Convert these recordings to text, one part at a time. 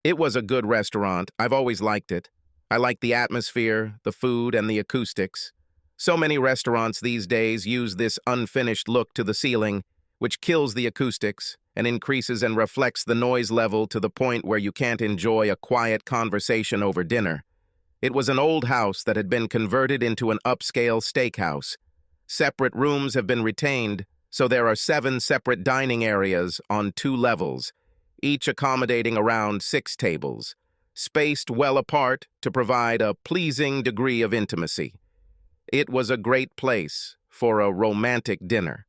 It was a good restaurant. I've always liked it. I like the atmosphere, the food, and the acoustics. So many restaurants these days use this unfinished look to the ceiling, which kills the acoustics and increases and reflects the noise level to the point where you can't enjoy a quiet conversation over dinner. It was an old house that had been converted into an upscale steakhouse. Separate rooms have been retained, so there are 7 separate dining areas on 2 levels, each accommodating around 6 tables, spaced well apart to provide a pleasing degree of intimacy. It was a great place for a romantic dinner.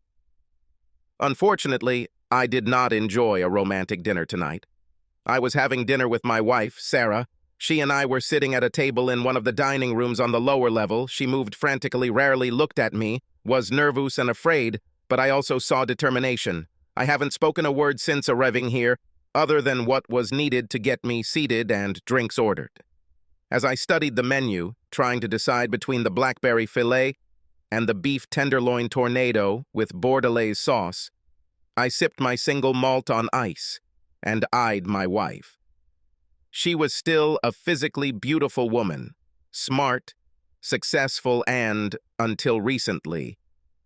Unfortunately, I did not enjoy a romantic dinner tonight. I was having dinner with my wife, Sarah. She and I were sitting at a table in one of the dining rooms on the lower level. She moved frantically, rarely looked at me, was nervous and afraid, but I also saw determination. I haven't spoken a word since arriving here, other than what was needed to get me seated and drinks ordered. As I studied the menu, trying to decide between the blackberry fillet and the beef tenderloin tornado with bordelaise sauce, I sipped my single malt on ice and eyed my wife. She was still a physically beautiful woman, smart, successful, and, until recently,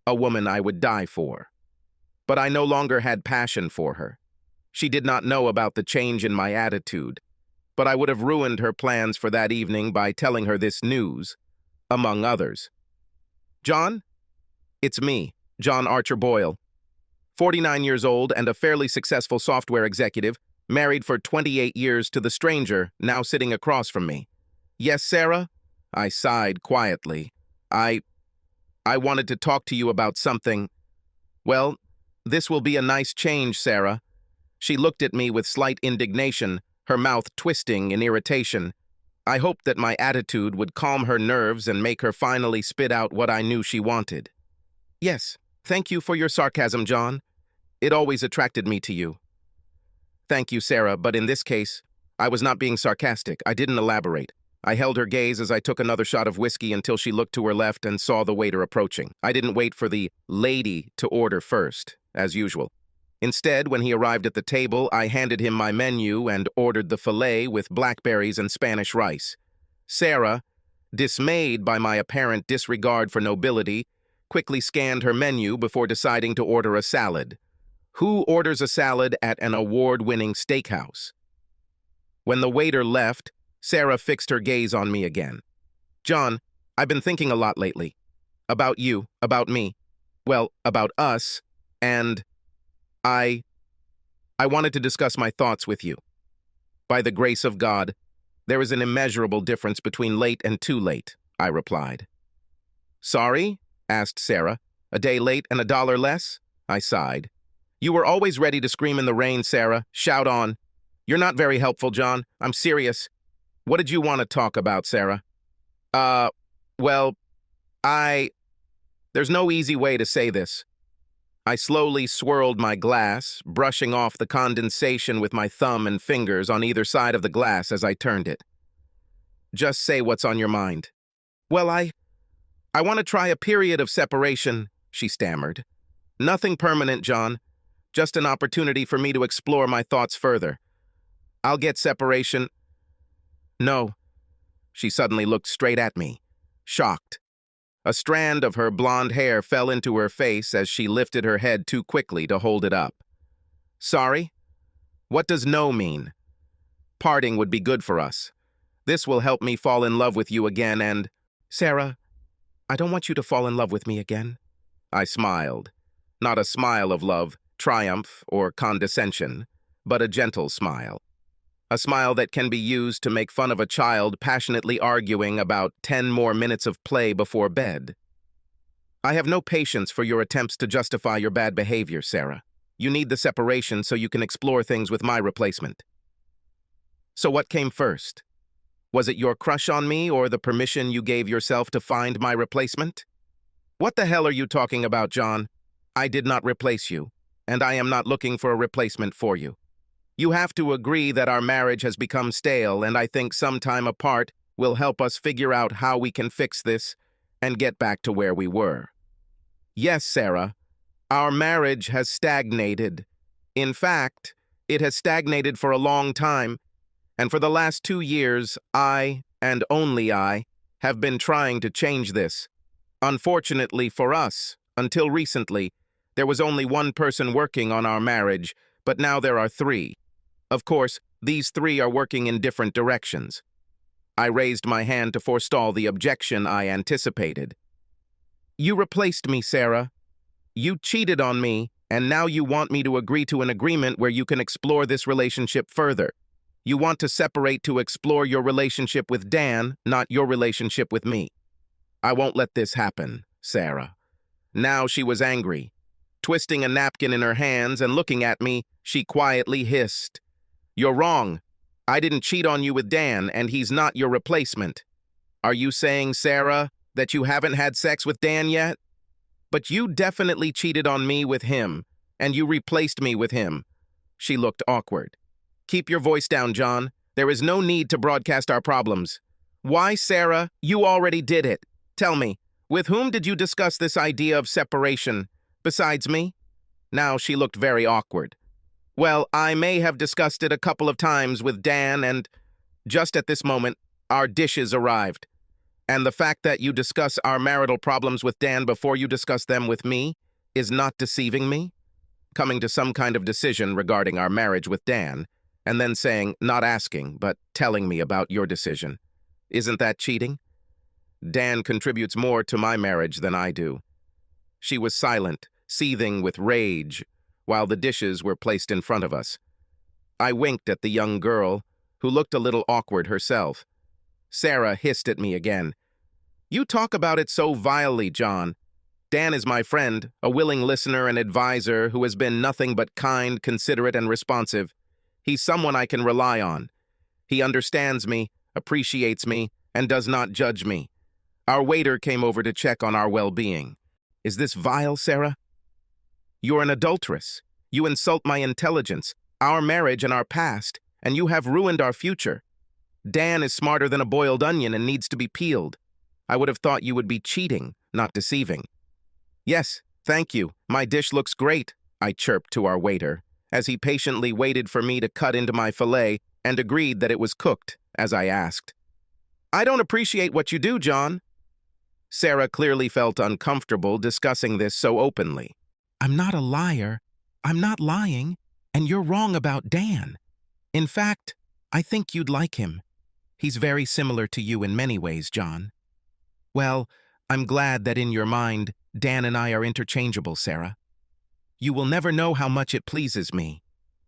a woman I would die for. But I no longer had passion for her. She did not know about the change in my attitude, but I would have ruined her plans for that evening by telling her this news, among others. John? It's me, John Archer Boyle. 49 years old and a fairly successful software executive, married for 28 years to the stranger now sitting across from me. Yes, Sarah? I sighed quietly. I wanted to talk to you about something. Well, this will be a nice change, Sarah. She looked at me with slight indignation, her mouth twisting in irritation. I hoped that my attitude would calm her nerves and make her finally spit out what I knew she wanted. Yes, thank you for your sarcasm, John. It always attracted me to you. Thank you, Sarah, but in this case, I was not being sarcastic. I didn't elaborate. I held her gaze as I took another shot of whiskey until she looked to her left and saw the waiter approaching. I didn't wait for the lady to order first, as usual. Instead, when he arrived at the table, I handed him my menu and ordered the fillet with blackberries and Spanish rice. Sarah, dismayed by my apparent disregard for nobility, quickly scanned her menu before deciding to order a salad. Who orders a salad at an award-winning steakhouse? When the waiter left, Sarah fixed her gaze on me again. John, I've been thinking a lot lately. About you, about me. Well, about us, and I wanted to discuss my thoughts with you. By the grace of God, there is an immeasurable difference between late and too late, I replied. Sorry? Asked Sarah. A day late and $1 less? I sighed. You were always ready to scream in the rain, Sarah. Shout on. You're not very helpful, John. I'm serious. What did you want to talk about, Sarah? Well, there's no easy way to say this. I slowly swirled my glass, brushing off the condensation with my thumb and fingers on either side of the glass as I turned it. Just say what's on your mind. Well, I want to try a period of separation, she stammered. Nothing permanent, John. Just an opportunity for me to explore my thoughts further. I'll get separation. No. She suddenly looked straight at me, shocked. A strand of her blonde hair fell into her face as she lifted her head too quickly to hold it up. Sorry? What does no mean? Parting would be good for us. This will help me fall in love with you again and... Sarah, I don't want you to fall in love with me again. I smiled. Not a smile of love, triumph, or condescension, but a gentle smile. A smile that can be used to make fun of a child passionately arguing about 10 more minutes of play before bed. I have no patience for your attempts to justify your bad behavior, Sarah. You need the separation so you can explore things with my replacement. So what came first? Was it your crush on me or the permission you gave yourself to find my replacement? What the hell are you talking about, John? I did not replace you, and I am not looking for a replacement for you. You have to agree that our marriage has become stale, and I think some time apart will help us figure out how we can fix this and get back to where we were. Yes, Sarah, our marriage has stagnated. In fact, it has stagnated for a long time, And for the last 2 years, I, and only I, have been trying to change this. Unfortunately for us, until recently, there was only one person working on our marriage, but now there are three. Of course, these three are working in different directions. I raised my hand to forestall the objection I anticipated. You replaced me, Sarah. You cheated on me, and now you want me to agree to an agreement where you can explore this relationship further. You want to separate to explore your relationship with Dan, not your relationship with me. I won't let this happen, Sarah. Now she was angry. Twisting a napkin in her hands and looking at me, she quietly hissed. You're wrong. I didn't cheat on you with Dan, and he's not your replacement. Are you saying, Sarah, that you haven't had sex with Dan yet? But you definitely cheated on me with him, and you replaced me with him. She looked awkward. Keep your voice down, John. There is no need to broadcast our problems. Why, Sarah? You already did it. Tell me, with whom did you discuss this idea of separation, besides me? Now she looked very awkward. Well, I may have discussed it a couple of times with Dan, and just at this moment, our dishes arrived. And the fact that you discuss our marital problems with Dan before you discuss them with me is not deceiving me? Coming to some kind of decision regarding our marriage with Dan, and then saying, not asking, but telling me about your decision. Isn't that cheating? Dan contributes more to my marriage than I do. She was silent, seething with rage, while the dishes were placed in front of us. I winked at the young girl, who looked a little awkward herself. Sarah hissed at me again. You talk about it so vilely, John. Dan is my friend, a willing listener and advisor who has been nothing but kind, considerate, and responsive. He's someone I can rely on. He understands me, appreciates me, and does not judge me. Our waiter came over to check on our well-being. Is this vile, Sarah? You're an adulteress. You insult my intelligence, our marriage and our past, and you have ruined our future. Dan is smarter than a boiled onion and needs to be peeled. I would have thought you would be cheating, not deceiving. Yes, thank you. My dish looks great, I chirped to our waiter, as he patiently waited for me to cut into my fillet and agreed that it was cooked, as I asked. I don't appreciate what you do, John. Sarah clearly felt uncomfortable discussing this so openly. I'm not a liar. I'm not lying, and you're wrong about Dan. In fact, I think you'd like him. He's very similar to you in many ways, John. Well, I'm glad that in your mind, Dan and I are interchangeable, Sarah. You will never know how much it pleases me.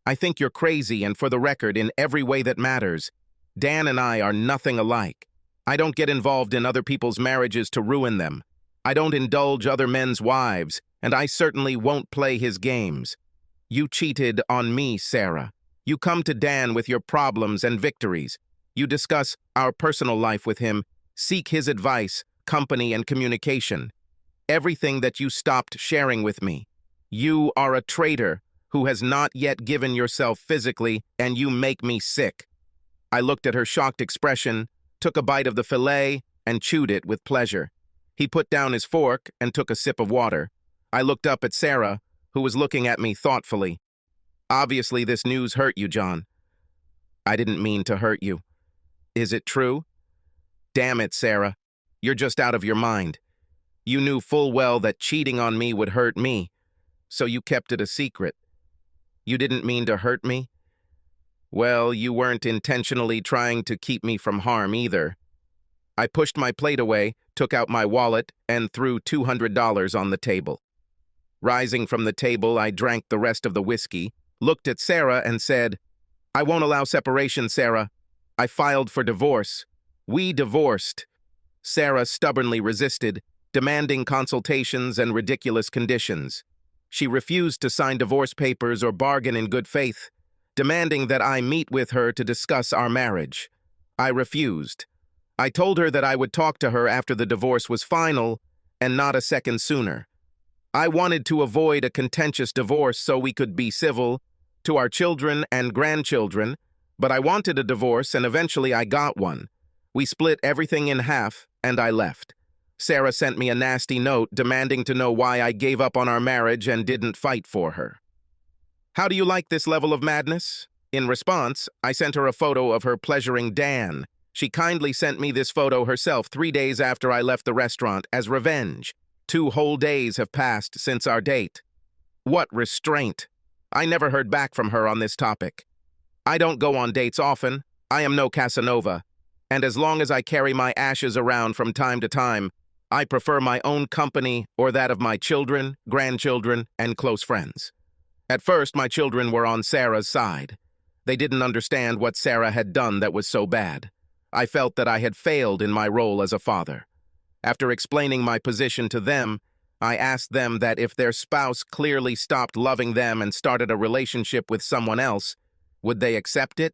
I think you're crazy, and for the record, in every way that matters, Dan and I are nothing alike. I don't get involved in other people's marriages to ruin them. I don't indulge other men's wives, and I certainly won't play his games. You cheated on me, Sarah. You come to Dan with your problems and victories. You discuss our personal life with him, seek his advice, company, and communication. Everything that you stopped sharing with me. You are a traitor who has not yet given yourself physically, and you make me sick. I looked at her shocked expression, took a bite of the fillet, and chewed it with pleasure. He put down his fork and took a sip of water. I looked up at Sarah, who was looking at me thoughtfully. Obviously, this news hurt you, John. I didn't mean to hurt you. Is it true? Damn it, Sarah. You're just out of your mind. You knew full well that cheating on me would hurt me, so you kept it a secret. You didn't mean to hurt me? Well, you weren't intentionally trying to keep me from harm either. I pushed my plate away, took out my wallet, and threw $200 on the table. Rising from the table, I drank the rest of the whiskey, looked at Sarah, and said, I won't allow separation, Sarah. I filed for divorce. We divorced. Sarah stubbornly resisted, demanding consultations and ridiculous conditions. She refused to sign divorce papers or bargain in good faith, demanding that I meet with her to discuss our marriage. I refused. I told her that I would talk to her after the divorce was final, and not a second sooner. I wanted to avoid a contentious divorce so we could be civil to our children and grandchildren, but I wanted a divorce, and eventually I got one. We split everything in half, and I left. Sarah sent me a nasty note demanding to know why I gave up on our marriage and didn't fight for her. How do you like this level of madness? In response, I sent her a photo of her pleasuring Dan. She kindly sent me this photo herself 3 days after I left the restaurant as revenge. 2 whole days have passed since our date. What restraint! I never heard back from her on this topic. I don't go on dates often. I am no Casanova. And as long as I carry my ashes around from time to time, I prefer my own company or that of my children, grandchildren, and close friends. At first, my children were on Sarah's side. They didn't understand what Sarah had done that was so bad. I felt that I had failed in my role as a father. After explaining my position to them, I asked them that if their spouse clearly stopped loving them and started a relationship with someone else, would they accept it?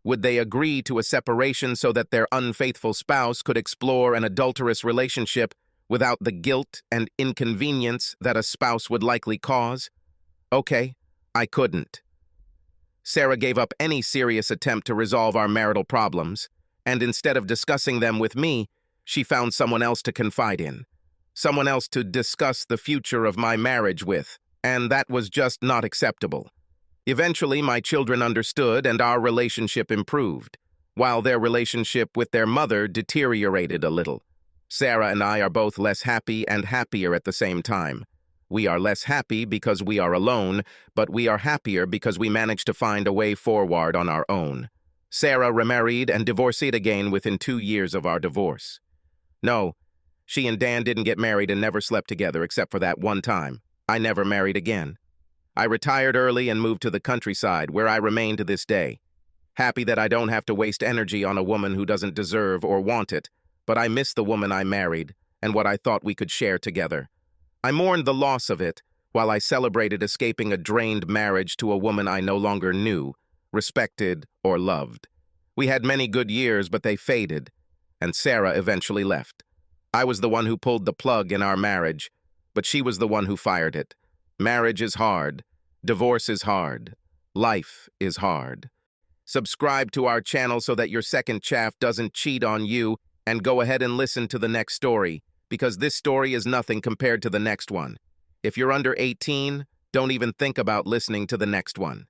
Would they agree to a separation so that their unfaithful spouse could explore an adulterous relationship without the guilt and inconvenience that a spouse would likely cause? Okay, I couldn't. Sarah gave up any serious attempt to resolve our marital problems, and instead of discussing them with me, she found someone else to confide in, someone else to discuss the future of my marriage with, and that was just not acceptable. Eventually, my children understood and our relationship improved, while their relationship with their mother deteriorated a little. Sarah and I are both less happy and happier at the same time. We are less happy because we are alone, but we are happier because we managed to find a way forward on our own. Sarah remarried and divorced again within 2 years of our divorce. No, she and Dan didn't get married and never slept together except for that one time. I never married again. I retired early and moved to the countryside, where I remain to this day. Happy that I don't have to waste energy on a woman who doesn't deserve or want it, but I miss the woman I married and what I thought we could share together. I mourned the loss of it, while I celebrated escaping a drained marriage to a woman I no longer knew, respected, or loved. We had many good years, but they faded, and Sarah eventually left. I was the one who pulled the plug in our marriage, but she was the one who fired it. Marriage is hard. Divorce is hard. Life is hard. Subscribe to our channel so that your second chaff doesn't cheat on you, and go ahead and listen to the next story, because this story is nothing compared to the next one. If you're under 18, don't even think about listening to the next one.